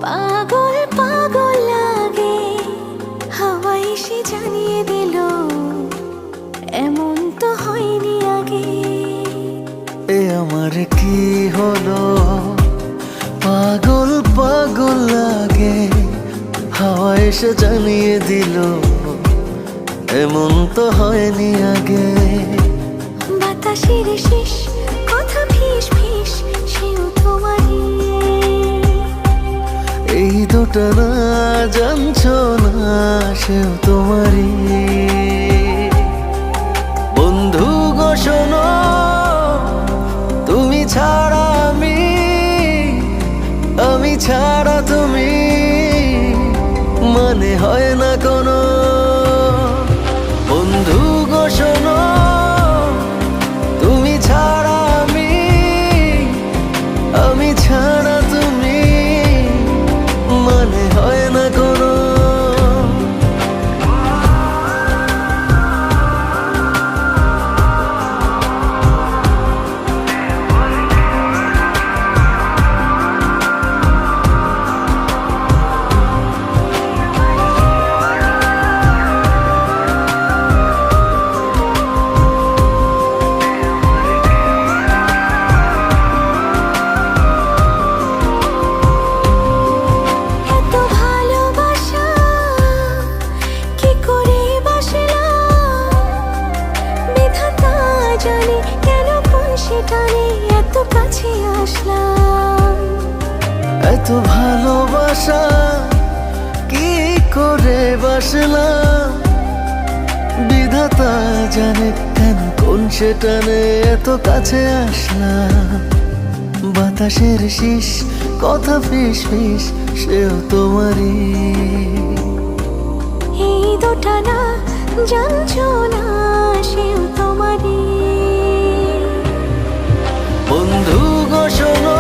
পাগল পাগল লাগে, হাওয়া এসে জানিয়ে দিল এমন তো হয়নি আগে। এ আমার কি হলো, পাগল পাগল লাগে, হাওয়া এসে জানিয়ে দিল এমন তো হয়নি আগে। বাতাসের শেষ কথা ফিস ফিস, সেও তোমারই। এই দুটা না জানছো না, সেও তোমারই। বন্ধু গো শোনো, তুমি ছাড়া আমি ছাড়া তুমি, মানে হয় না কোনো। বন্ধু গো শোনো, তুমি ছাড়া আমি ছাড়া তুমি, মানে হয় না কোনো। এত কাছে আসলাম, এত ভালোবাসা কি করে বাসলাম, বিধাতা জানে কেন কোন সে টানে এত কাছে আসলাম। বাতাসের শীষ কথা ফিস ফিস, সেও তোমারই। এই দুটা না জানছো না, সেও তোমারই। বন্ধু গো শোনো,